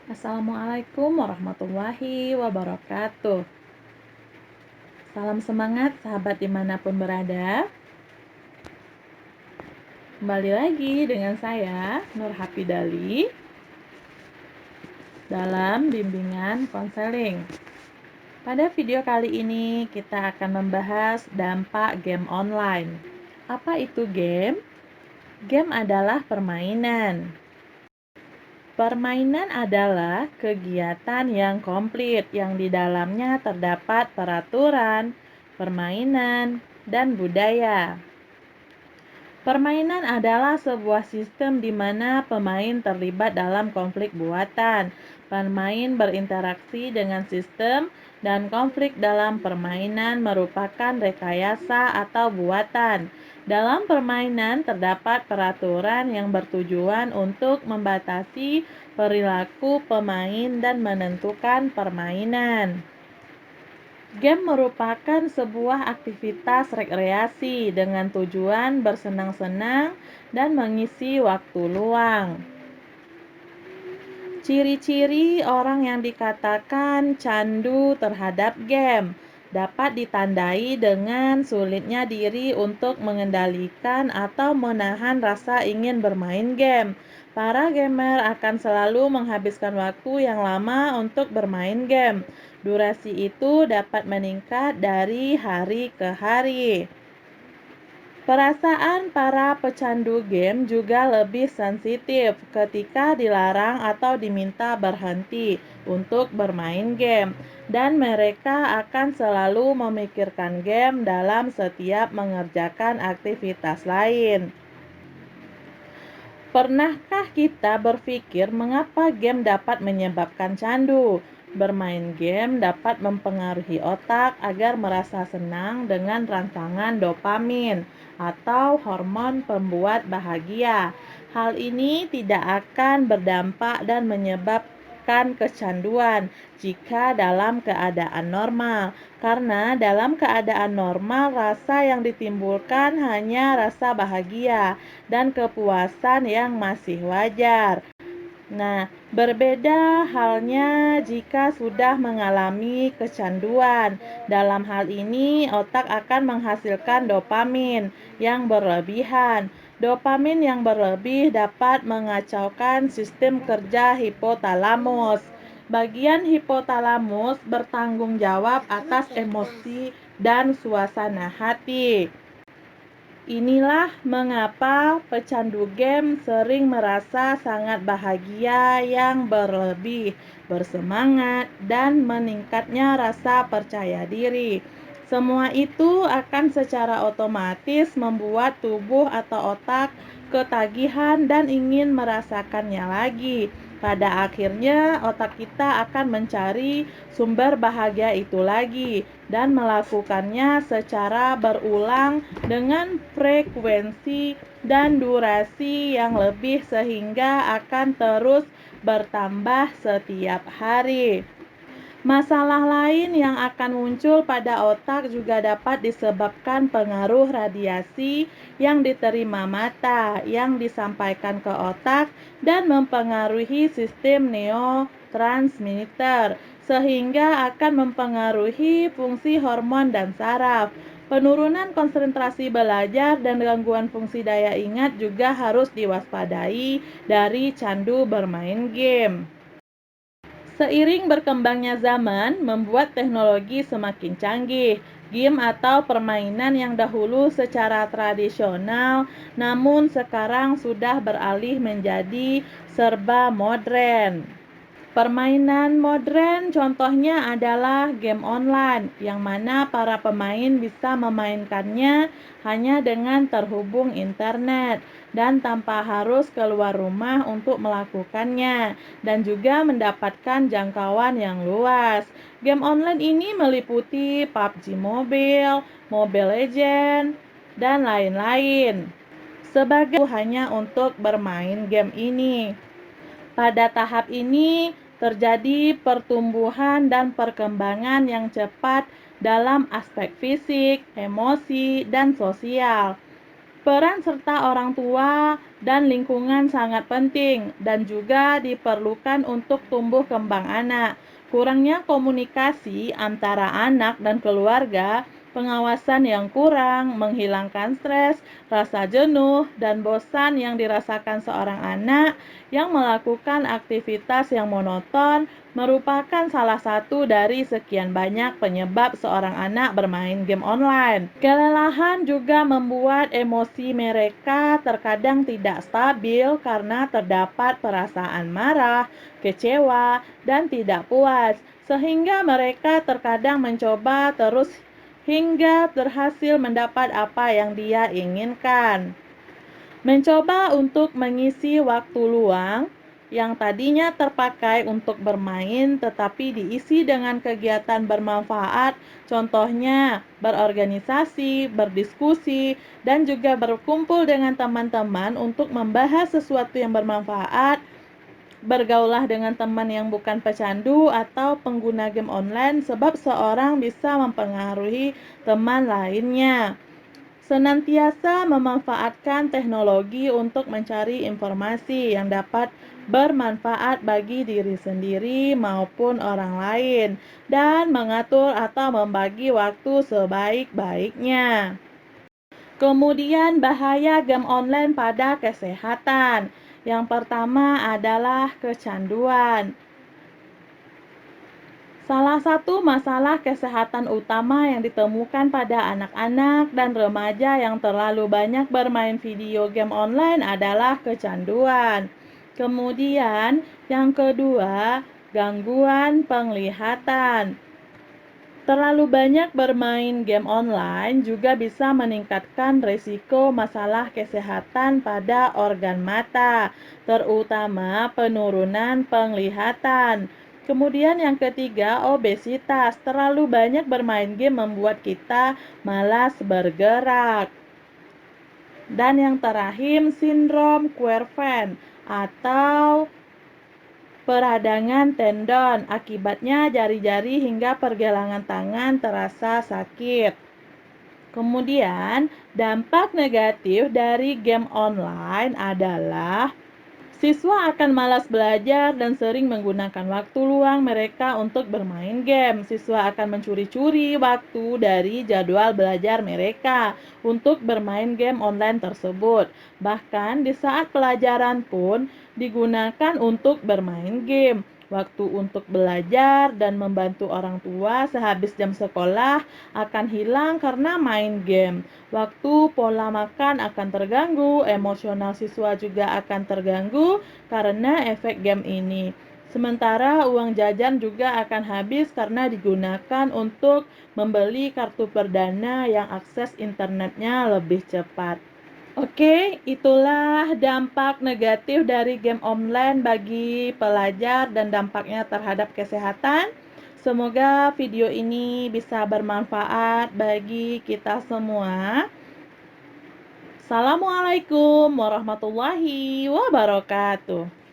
Assalamualaikum warahmatullahi wabarakatuh. Salam semangat sahabat dimanapun berada. Kembali lagi dengan saya Nur Hafidali dalam bimbingan konseling. Pada video kali ini kita akan membahas dampak game online. Apa itu game? Game adalah permainan. Permainan adalah kegiatan yang komplit yang di dalamnya terdapat peraturan, permainan, dan budaya. Permainan adalah sebuah sistem di mana pemain terlibat dalam konflik buatan. Pemain berinteraksi dengan sistem dan konflik dalam permainan merupakan rekayasa atau buatan. Dalam permainan terdapat peraturan yang bertujuan untuk membatasi perilaku pemain dan menentukan permainan. Game merupakan sebuah aktivitas rekreasi dengan tujuan bersenang-senang dan mengisi waktu luang. Ciri-ciri orang yang dikatakan candu terhadap game dapat ditandai dengan sulitnya diri untuk mengendalikan atau menahan rasa ingin bermain game. Para gamer akan selalu menghabiskan waktu yang lama untuk bermain game. Durasi itu dapat meningkat dari hari ke hari. Perasaan para pecandu game juga lebih sensitif ketika dilarang atau diminta berhenti untuk bermain game, dan mereka akan selalu memikirkan game dalam setiap mengerjakan aktivitas lain. Pernahkah kita berpikir mengapa game dapat menyebabkan candu? Bermain game dapat mempengaruhi otak agar merasa senang dengan rangsangan dopamin atau hormon pembuat bahagia. Hal ini tidak akan berdampak dan menyebabkan kecanduan jika dalam keadaan normal, karena dalam keadaan normal rasa yang ditimbulkan hanya rasa bahagia dan kepuasan yang masih wajar. Nah, berbeda halnya jika sudah mengalami kecanduan. Dalam hal ini, otak akan menghasilkan dopamin yang berlebihan. Dopamin yang berlebih dapat mengacaukan sistem kerja hipotalamus. Bagian hipotalamus bertanggung jawab atas emosi dan suasana hati. Inilah mengapa pecandu game sering merasa sangat bahagia yang berlebih, bersemangat, dan meningkatnya rasa percaya diri. Semua itu akan secara otomatis membuat tubuh atau otak ketagihan dan ingin merasakannya lagi. Pada akhirnya, otak kita akan mencari sumber bahagia itu lagi dan melakukannya secara berulang dengan frekuensi dan durasi yang lebih sehingga akan terus bertambah setiap hari. Masalah lain yang akan muncul pada otak juga dapat disebabkan pengaruh radiasi yang diterima mata, yang disampaikan ke otak dan mempengaruhi sistem neurotransmitter, sehingga akan mempengaruhi fungsi hormon dan saraf. Penurunan konsentrasi belajar dan gangguan fungsi daya ingat juga harus diwaspadai dari candu bermain game. Seiring berkembangnya zaman membuat teknologi semakin canggih. Game atau permainan yang dahulu secara tradisional, namun sekarang sudah beralih menjadi serba modern. Permainan modern contohnya adalah game online, yang mana para pemain bisa memainkannya hanya dengan terhubung internet dan tanpa harus keluar rumah untuk melakukannya, dan juga mendapatkan jangkauan yang luas. Game online ini meliputi PUBG Mobile, Mobile Legends, dan lain-lain. Sebagai hanya untuk bermain game ini. Pada tahap ini, terjadi pertumbuhan dan perkembangan yang cepat dalam aspek fisik, emosi, dan sosial. Peran serta orang tua dan lingkungan sangat penting dan juga diperlukan untuk tumbuh kembang anak. Kurangnya komunikasi antara anak dan keluarga, pengawasan yang kurang, menghilangkan stres, rasa jenuh, dan bosan yang dirasakan seorang anak yang melakukan aktivitas yang monoton merupakan salah satu dari sekian banyak penyebab seorang anak bermain game online. Kelelahan juga membuat emosi mereka terkadang tidak stabil karena terdapat perasaan marah, kecewa, dan tidak puas, sehingga mereka terkadang mencoba terus hingga berhasil mendapat apa yang dia inginkan. Mencoba untuk mengisi waktu luang yang tadinya terpakai untuk bermain tetapi diisi dengan kegiatan bermanfaat, contohnya berorganisasi, berdiskusi, dan juga berkumpul dengan teman-teman untuk membahas sesuatu yang bermanfaat. Bergaulah dengan teman yang bukan pecandu atau pengguna game online sebab seorang bisa mempengaruhi teman lainnya. Senantiasa memanfaatkan teknologi untuk mencari informasi yang dapat bermanfaat bagi diri sendiri maupun orang lain, dan mengatur atau membagi waktu sebaik-baiknya. Kemudian bahaya game online pada kesehatan. Yang pertama adalah kecanduan. Salah satu masalah kesehatan utama yang ditemukan pada anak-anak dan remaja yang terlalu banyak bermain video game online adalah kecanduan. Kemudian, yang kedua, gangguan penglihatan. Terlalu banyak bermain game online juga bisa meningkatkan risiko masalah kesehatan pada organ mata, terutama penurunan penglihatan. Kemudian yang ketiga, obesitas. Terlalu banyak bermain game membuat kita malas bergerak. Dan yang terakhir, sindrom Quervain atau peradangan tendon. Akibatnya jari-jari hingga pergelangan tangan terasa sakit. Kemudian, dampak negatif dari game online adalah siswa akan malas belajar dan sering menggunakan waktu luang mereka untuk bermain game. Siswa akan mencuri-curi waktu dari jadwal belajar mereka untuk bermain game online tersebut. Bahkan di saat pelajaran pun digunakan untuk bermain game. Waktu untuk belajar dan membantu orang tua sehabis jam sekolah akan hilang karena main game. Waktu pola makan akan terganggu, emosional siswa juga akan terganggu karena efek game ini. Sementara uang jajan juga akan habis karena digunakan untuk membeli kartu perdana yang akses internetnya lebih cepat. Oke, itulah dampak negatif dari game online bagi pelajar dan dampaknya terhadap kesehatan. Semoga video ini bisa bermanfaat bagi kita semua. Assalamualaikum warahmatullahi wabarakatuh.